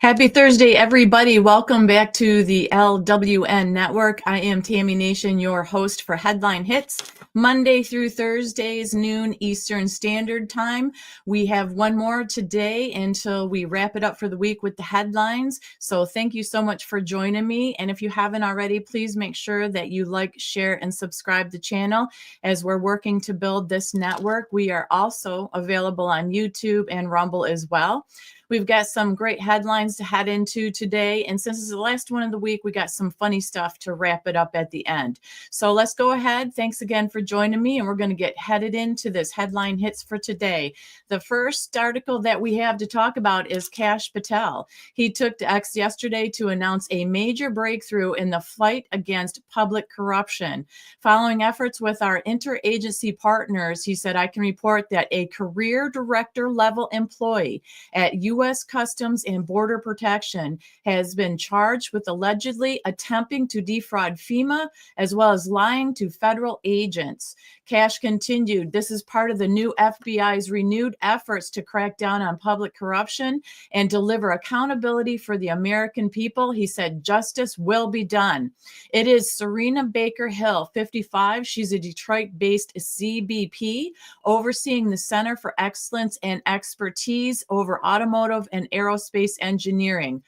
Happy Thursday, everybody. Welcome back to the LWN Network. I am Tammy Nation, your host for Headline Hits, Monday through Thursdays, noon Eastern Standard Time. We have one more today until we wrap it up for the week with the headlines. So thank you so much for joining me. And if you haven't already, please make sure that you like, share, and subscribe to the channel as we're working to build this network. We are also available on YouTube and Rumble as well. We've got some great headlines to head into today. And since it's the last one of the week, we got some funny stuff to wrap it up at the end. So let's go ahead. Thanks again for joining me. And we're going to get headed into this headline hits for today. The first article that we have to talk about is KASH Patel. He took to X yesterday to announce a major breakthrough in the fight against public corruption. Following efforts with our interagency partners, he said, I can report that a career director level employee at U.S. Customs and Border Protection has been charged with allegedly attempting to defraud FEMA as well as lying to federal agents. KASH continued, this is part of the new FBI's renewed efforts to crack down on public corruption and deliver accountability for the American people. He said, justice will be done. It is Serena Baker Hill, 55. She's a Detroit-based CBP overseeing the Center for Excellence and Expertise over Automotive and Aerospace Engineering.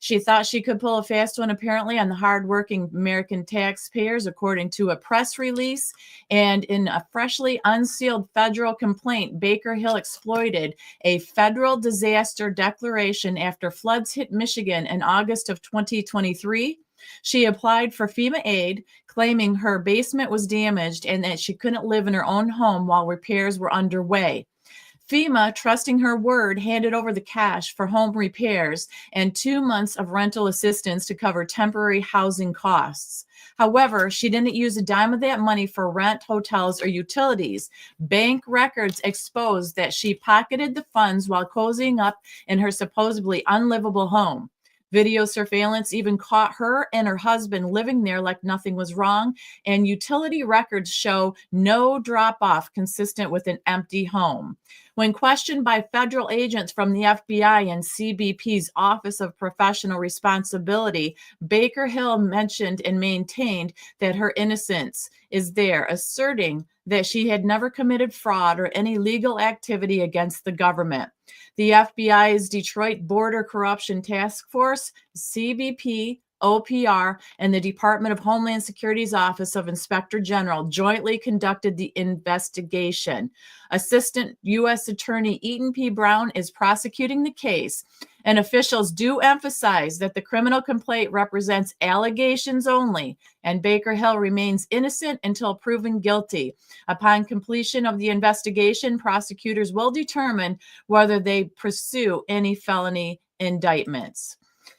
She thought she could pull a fast one, apparently, on the hardworking American taxpayers, according to a press release. And in a freshly unsealed federal complaint, Baker Hill exploited a federal disaster declaration after floods hit Michigan in August of 2023. She applied for FEMA aid, claiming her basement was damaged and that she couldn't live in her own home while repairs were underway. FEMA, trusting her word, handed over the cash for home repairs and 2 months of rental assistance to cover temporary housing costs. However, she didn't use a dime of that money for rent, hotels, or utilities. Bank records exposed that she pocketed the funds while cozying up in her supposedly unlivable home. Video surveillance even caught her and her husband living there like nothing was wrong, and utility records show no drop-off consistent with an empty home. When questioned by federal agents from the FBI and CBP's Office of Professional Responsibility, Baker Hill mentioned and maintained that her innocence is there, asserting that she had never committed fraud or any legal activity against the government. The FBI's Detroit Border Corruption Task Force, CBP, OPR, and the Department of Homeland Security's Office of Inspector General jointly conducted the investigation. Assistant U.S. Attorney Eaton P. Brown is prosecuting the case, and officials do emphasize that the criminal complaint represents allegations only, and Baker Hill remains innocent until proven guilty. Upon completion of the investigation, prosecutors will determine whether they pursue any felony indictments.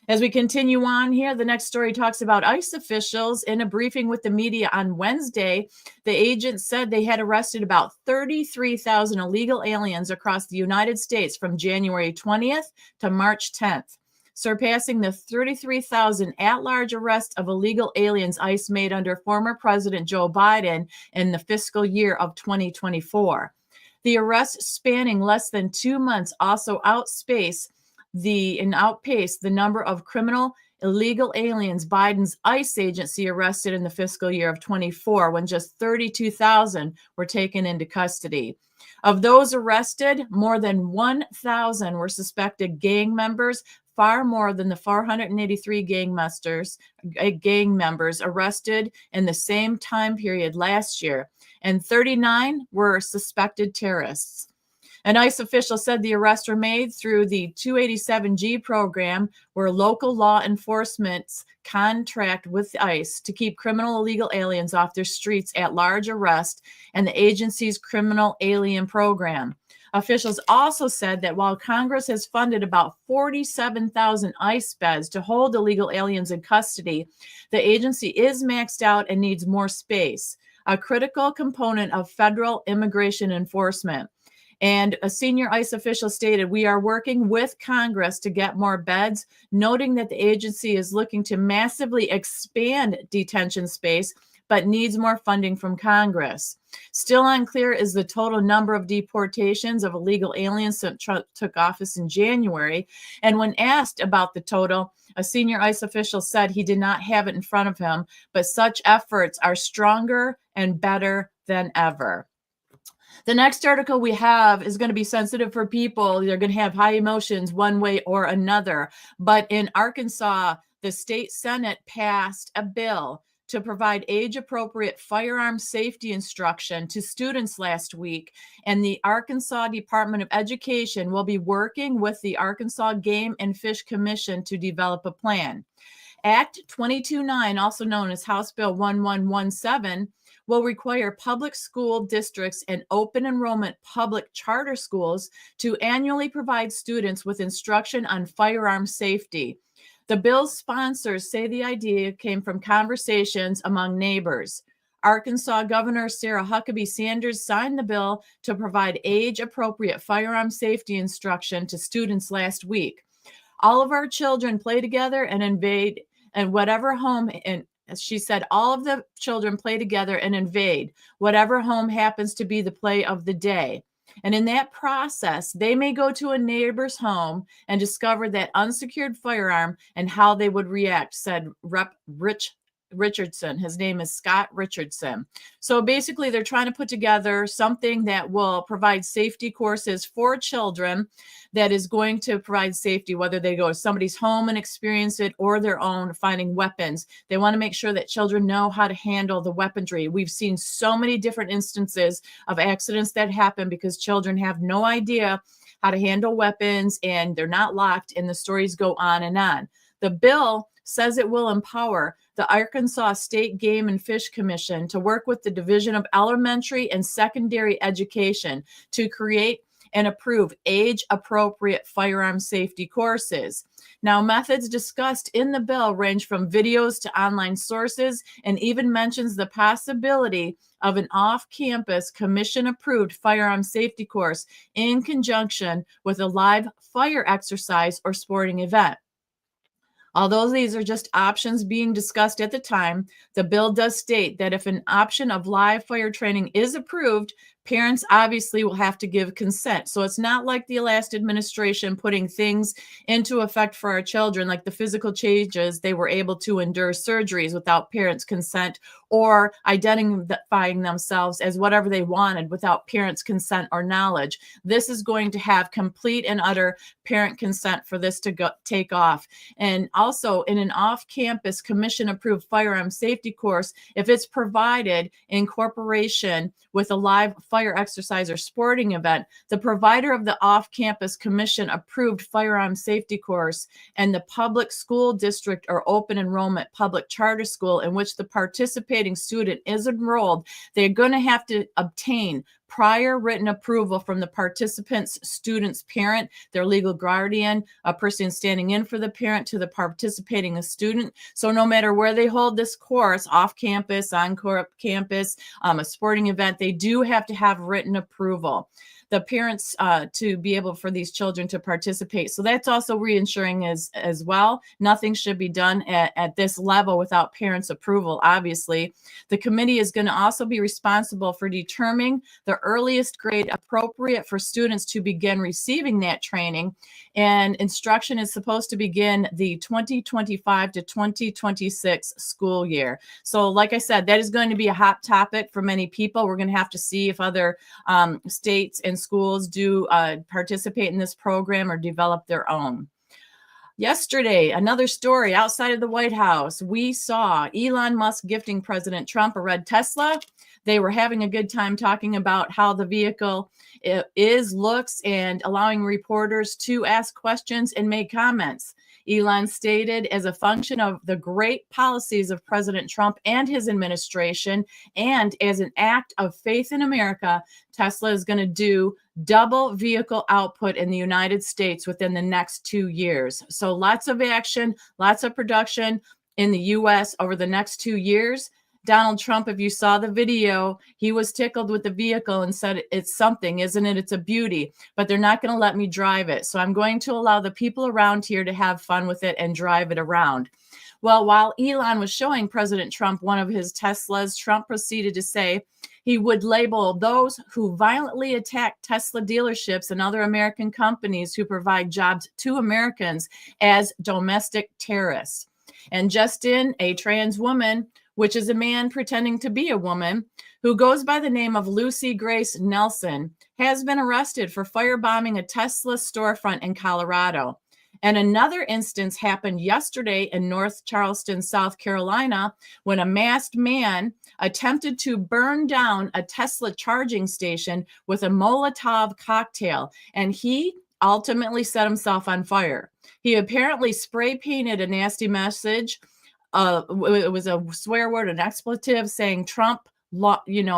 As we continue on here, the next story talks about ICE officials. In a briefing with the media on Wednesday, the agents said they had arrested about 33,000 illegal aliens across the United States from January 20th to March 10th, surpassing the 33,000 at-large arrests of illegal aliens ICE made under former President Joe Biden in the fiscal year of 2024. The arrests spanning less than 2 months also outpace the number of criminal illegal aliens Biden's ICE agency arrested in the fiscal year of 24, when just 32,000 were taken into custody. Of those arrested, more than 1,000 were suspected gang members, far more than the 483 gang members arrested in the same time period last year, and 39 were suspected terrorists. An ICE official said the arrests were made through the 287G program, where local law enforcement's contract with ICE to keep criminal illegal aliens off their streets at large arrest, and the agency's criminal alien program. Officials also said that while Congress has funded about 47,000 ICE beds to hold illegal aliens in custody, the agency is maxed out and needs more space, a critical component of federal immigration enforcement. And a senior ICE official stated, we are working with Congress to get more beds, noting that the agency is looking to massively expand detention space but needs more funding from Congress. Still unclear is the total number of deportations of illegal aliens since Trump took office in January. And when asked about the total, a senior ICE official said he did not have it in front of him, but such efforts are stronger and better than ever. The next article we have is going to be sensitive for people. They're going to have high emotions one way or another. But in Arkansas, the state Senate passed a bill to provide age-appropriate firearm safety instruction to students last week. And the Arkansas Department of Education will be working with the Arkansas Game and Fish Commission to develop a plan. Act 229, also known as House Bill 1117, will require public school districts and open enrollment public charter schools to annually provide students with instruction on firearm safety. The bill's sponsors say the idea came from conversations among neighbors. Arkansas Governor Sarah Huckabee Sanders signed the bill to provide age-appropriate firearm safety instruction to students last week. All of our children play together and invade, and whatever home, and she said, all of the children play together and invade whatever home happens to be the play of the day. And in that process, they may go to a neighbor's home and discover that unsecured firearm and how they would react, said Rep. Richardson. His name is Scott Richardson. So basically, they're trying to put together something that will provide safety courses for children that is going to provide safety, whether they go to somebody's home and experience it or their own, finding weapons. They want to make sure that children know how to handle the weaponry. We've seen so many different instances of accidents that happen because children have no idea how to handle weapons and they're not locked, and the stories go on and on. The bill says it will empower the Arkansas State Game and Fish Commission to work with the Division of Elementary and Secondary Education to create and approve age-appropriate firearm safety courses. Now, methods discussed in the bill range from videos to online sources and even mentions the possibility of an off-campus commission-approved firearm safety course in conjunction with a live fire exercise or sporting event. Although these are just options being discussed at the time, the bill does state that if an option of live fire training is approved, parents obviously will have to give consent. So it's not like the last administration putting things into effect for our children, like the physical changes, they were able to endure surgeries without parents' consent or identifying themselves as whatever they wanted without parents' consent or knowledge. This is going to have complete and utter parent consent for this to take off. And also in an off-campus commission-approved firearm safety course, if it's provided in cooperation with a live fire exercise or sporting event, the provider of the off-campus commission-approved firearm safety course and the public school district or open enrollment public charter school in which the participating student is enrolled, they're going to have to obtain prior written approval from the participant's student's parent, their legal guardian, a person standing in for the parent to the participating student. So no matter where they hold this course, off campus, on campus, a sporting event, they do have to have written approval. The parents to be able for these children to participate. So that's also reassuring as well. Nothing should be done at this level without parents' approval, obviously. The committee is going to also be responsible for determining the earliest grade appropriate for students to begin receiving that training. And instruction is supposed to begin the 2025 to 2026 school year. So like I said, that is going to be a hot topic for many people. We're going to have to see if other states and schools do participate in this program or develop their own. Yesterday, another story outside of the White House. We saw Elon Musk gifting President Trump a red Tesla. They were having a good time talking about how the vehicle looks, and allowing reporters to ask questions and make comments. Elon stated, as a function of the great policies of President Trump and his administration, and as an act of faith in America, Tesla is going to do double vehicle output in the United States within the next 2 years. So lots of action, lots of production in the U.S. over the next 2 years. Donald Trump, if you saw the video, he was tickled with the vehicle and said, it's something, isn't it? It's a beauty, but they're not going to let me drive it. So I'm going to allow the people around here to have fun with it and drive it around. Well, while Elon was showing President Trump one of his Teslas, Trump proceeded to say he would label those who violently attack Tesla dealerships and other American companies who provide jobs to Americans as domestic terrorists. And just in, a trans woman, which is a man pretending to be a woman, who goes by the name of Lucy Grace Nelson, has been arrested for firebombing a Tesla storefront in Colorado. And another instance happened yesterday in North Charleston, South Carolina, when a masked man attempted to burn down a Tesla charging station with a Molotov cocktail, and he ultimately set himself on fire. He apparently spray painted a nasty message. It was a swear word, an expletive saying Trump,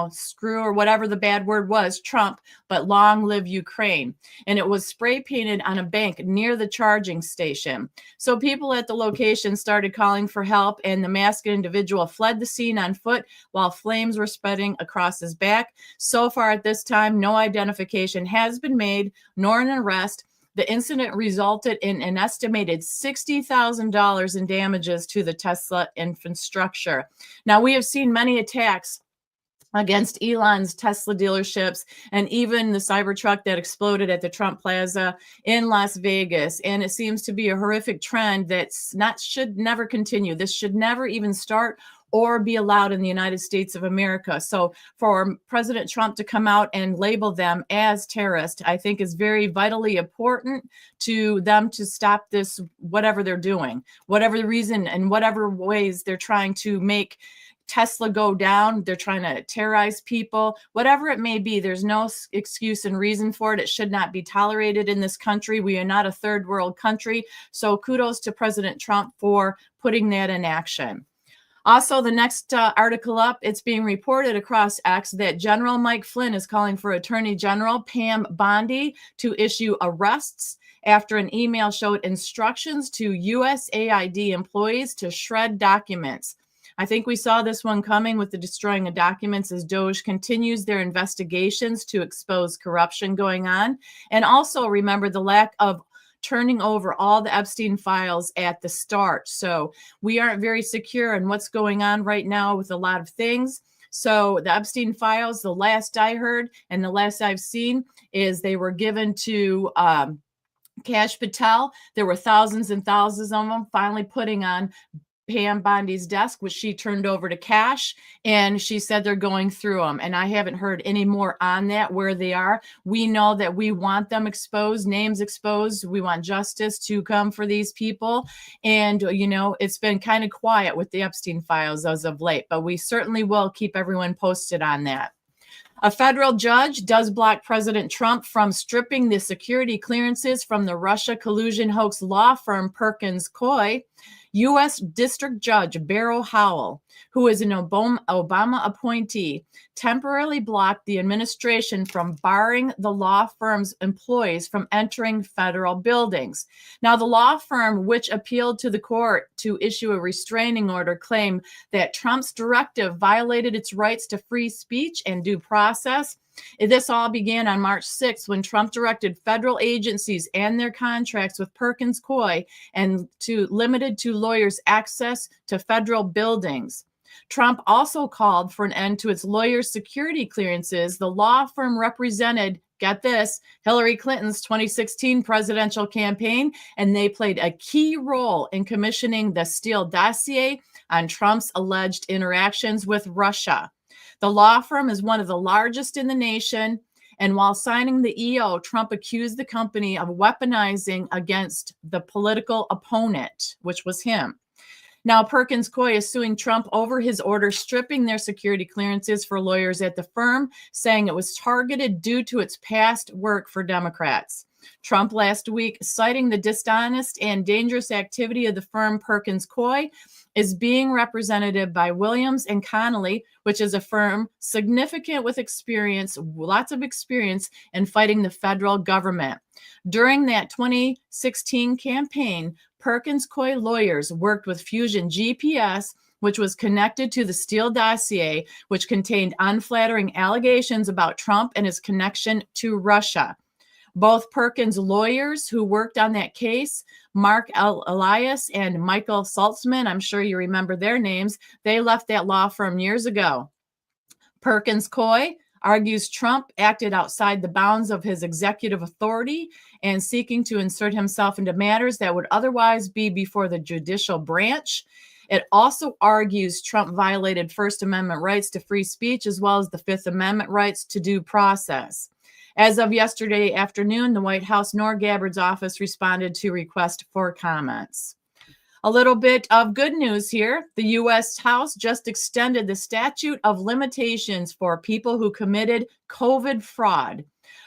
screw, or whatever the bad word was, Trump, but long live Ukraine. And it was spray painted on a bank near the charging station. So people at the location started calling for help, and the masked individual fled the scene on foot while flames were spreading across his back. So far at this time, no identification has been made, nor an arrest. The incident resulted in an estimated $60,000 in damages to the Tesla infrastructure. Now, we have seen many attacks against Elon's Tesla dealerships and even the Cybertruck that exploded at the Trump Plaza in Las Vegas. And it seems to be a horrific trend that should never continue. This should never even start or be allowed in the United States of America. So for President Trump to come out and label them as terrorists, I think is very vitally important to them to stop this, whatever they're doing, whatever the reason and whatever ways they're trying to make Tesla go down. They're trying to terrorize people, whatever it may be. There's no excuse and reason for it. It should not be tolerated in this country. We are not a third world country. So kudos to President Trump for putting that in action. Also, the next article up, it's being reported across X that General Mike Flynn is calling for Attorney General Pam Bondi to issue arrests after an email showed instructions to USAID employees to shred documents. I think we saw this one coming with the destroying of documents as DOJ continues their investigations to expose corruption going on. And also remember the lack of turning over all the Epstein files at the start. So we aren't very secure in what's going on right now with a lot of things. So the Epstein files, the last I heard and the last I've seen is they were given to KASH Patel. There were thousands and thousands of them finally putting on Pam Bondi's desk, which she turned over to KASH, and she said they're going through them. And I haven't heard any more on that, where they are. We know that we want them exposed, names exposed. We want justice to come for these people. And, it's been kind of quiet with the Epstein files as of late, but we certainly will keep everyone posted on that. A federal judge does block President Trump from stripping the security clearances from the Russia collusion hoax law firm Perkins Coie. U.S. District Judge Beryl Howell, who is an Obama appointee, temporarily blocked the administration from barring the law firm's employees from entering federal buildings. Now, the law firm, which appealed to the court to issue a restraining order, claimed that Trump's directive violated its rights to free speech and due process. This all began on March 6th when Trump directed federal agencies and their contracts with Perkins Coie and limited to lawyers' access to federal buildings. Trump also called for an end to its lawyers' security clearances. The law firm represented, get this, Hillary Clinton's 2016 presidential campaign, and they played a key role in commissioning the Steele dossier on Trump's alleged interactions with Russia. The law firm is one of the largest in the nation, and while signing the EO, Trump accused the company of weaponizing against the political opponent, which was him. Now, Perkins Coie is suing Trump over his order stripping their security clearances for lawyers at the firm, saying it was targeted due to its past work for Democrats. Trump last week, citing the dishonest and dangerous activity of the firm Perkins Coie, is being represented by Williams and Connolly, which is a firm significant with experience, lots of experience in fighting the federal government. During that 2016 campaign, Perkins Coie lawyers worked with Fusion GPS, which was connected to the Steele dossier, which contained unflattering allegations about Trump and his connection to Russia. Both Perkins' lawyers who worked on that case, Mark Elias and Michael Saltzman, I'm sure you remember their names, they left that law firm years ago. Perkins Coie argues Trump acted outside the bounds of his executive authority and seeking to insert himself into matters that would otherwise be before the judicial branch. It also argues Trump violated First Amendment rights to free speech as well as the Fifth Amendment rights to due process. As of yesterday afternoon, the White House nor Gabbard's office responded to request for comments. A little bit of good news here. The U.S. House just extended the statute of limitations for people who committed COVID fraud,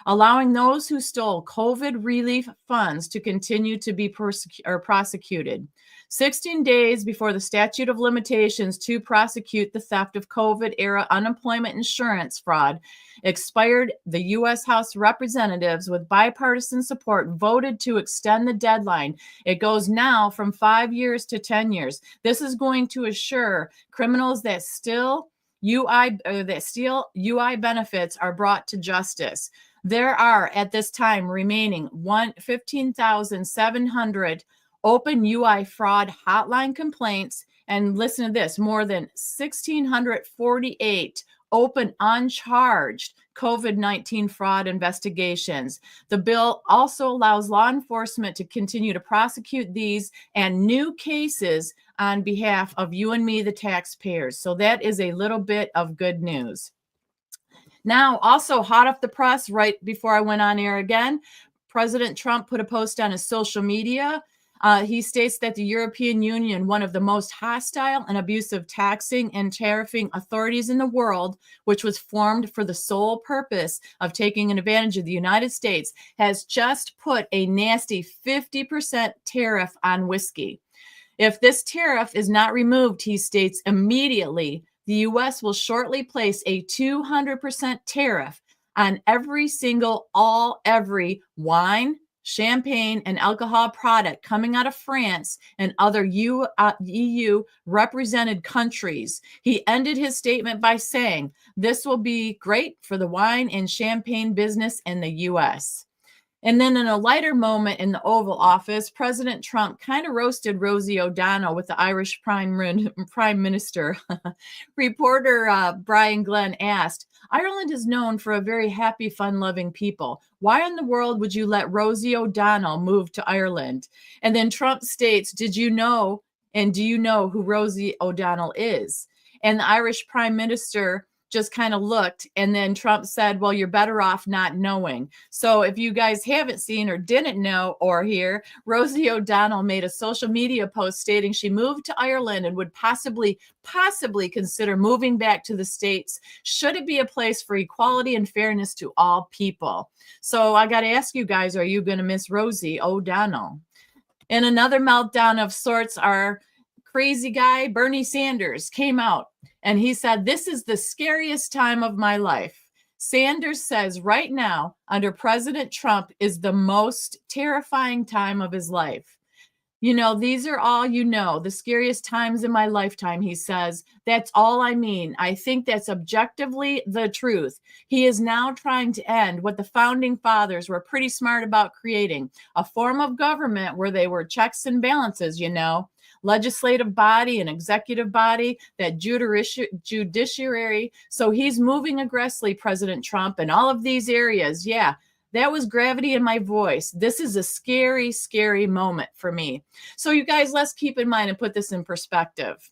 allowing those who stole COVID relief funds to continue to be prosecuted. 16 days before the statute of limitations to prosecute the theft of COVID-era unemployment insurance fraud expired, the U.S. House Representatives, with bipartisan support, voted to extend the deadline. It goes now from 5 years to 10 years. This is going to assure criminals that steal UI benefits are brought to justice. There are, at this time, remaining 15,700 open UI fraud hotline complaints, and listen to this, more than 1,648 open uncharged COVID-19 fraud investigations. The bill also allows law enforcement to continue to prosecute these and new cases on behalf of you and me, the taxpayers. So that is a little bit of good news. Now, also hot off the press, right before I went on air again, President Trump put a post on his social media. He states that the European Union, one of the most hostile and abusive taxing and tariffing authorities in the world, which was formed for the sole purpose of taking advantage of the United States, has just put a nasty 50% tariff on whiskey. If this tariff is not removed, he states, immediately, the U.S. will shortly place a 200% tariff on every wine, champagne, and alcohol product coming out of France and other EU represented countries. He ended his statement by saying, "This will be great for the wine and champagne business in the U.S." And then in a lighter moment in the Oval Office, President Trump kind of roasted Rosie O'Donnell with the Irish Prime Minister. Reporter Brian Glenn asked, "Ireland is known for a very happy, fun-loving people. Why in the world would you let Rosie O'Donnell move to Ireland?" And then Trump states, "Did you know, and do you know who Rosie O'Donnell is?" And the Irish Prime Minister just kind of looked, and then Trump said, "Well, you're better off not knowing." So if you guys haven't seen or didn't know or hear, Rosie O'Donnell made a social media post stating she moved to Ireland and would possibly consider moving back to the States should it be a place for equality and fairness to all people. So I got to ask you guys, are you going to miss Rosie O'Donnell? In another meltdown of sorts, our crazy guy, Bernie Sanders, came out and he said, "This is the scariest time of my life." Sanders says right now, under President Trump, is the most terrifying time of his life. You know, these are all, the scariest times in my lifetime, he says. That's all I mean. I think that's objectively the truth. He is now trying to end what the founding fathers were pretty smart about creating, a form of government where they were checks and balances, legislative body and executive body, that judiciary. So he's moving aggressively, President Trump, in all of these areas. Yeah, that was gravity in my voice. This is a scary, scary moment for me. So you guys, let's keep in mind and put this in perspective.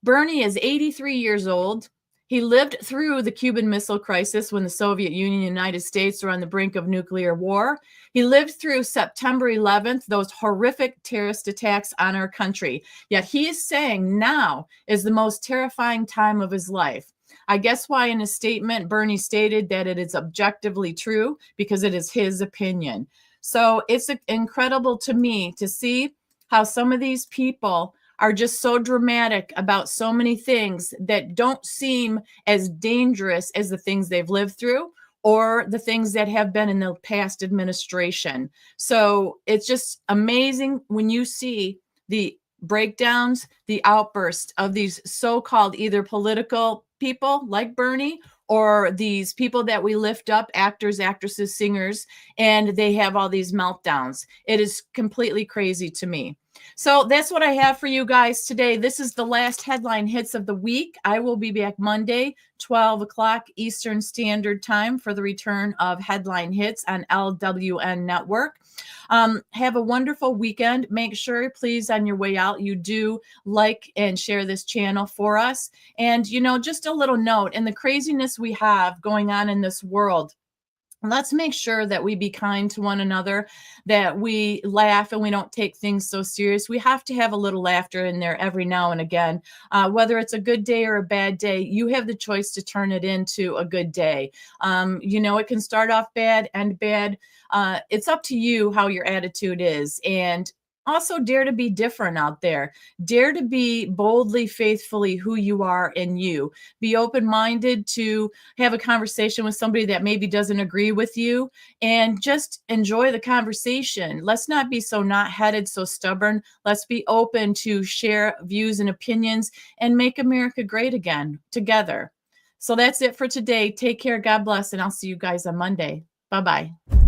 Bernie is 83 years old. He lived through the Cuban Missile Crisis when the Soviet Union and United States were on the brink of nuclear war. He lived through September 11th, those horrific terrorist attacks on our country. Yet he is saying now is the most terrifying time of his life. I guess why in his statement, Bernie stated that it is objectively true, because it is his opinion. So it's incredible to me to see how some of these people are just so dramatic about so many things that don't seem as dangerous as the things they've lived through or the things that have been in the past administration. So it's just amazing when you see the breakdowns, the outbursts of these so-called either political people like Bernie or these people that we lift up, actors, actresses, singers, and they have all these meltdowns. It is completely crazy to me. So that's what I have for you guys today. This is the last headline hits of the week. I will be back Monday, 12 o'clock Eastern Standard Time for the return of headline hits on LWN Network. Have a wonderful weekend. Make sure, please, on your way out, you do like and share this channel for us. And, just a little note, in the craziness we have going on in this world, let's make sure that we be kind to one another, that we laugh and we don't take things so serious. We have to have a little laughter in there every now and again. Whether it's a good day or a bad day, you have the choice to turn it into a good day. It can start off bad, end bad. It's up to you how your attitude is. And also dare to be different out there. Dare to be boldly, faithfully who you are in you. Be open-minded to have a conversation with somebody that maybe doesn't agree with you, and just enjoy the conversation. Let's not be so knot-headed, so stubborn. Let's be open to share views and opinions and make America great again together. So that's it for today. Take care. God bless. And I'll see you guys on Monday. Bye-bye.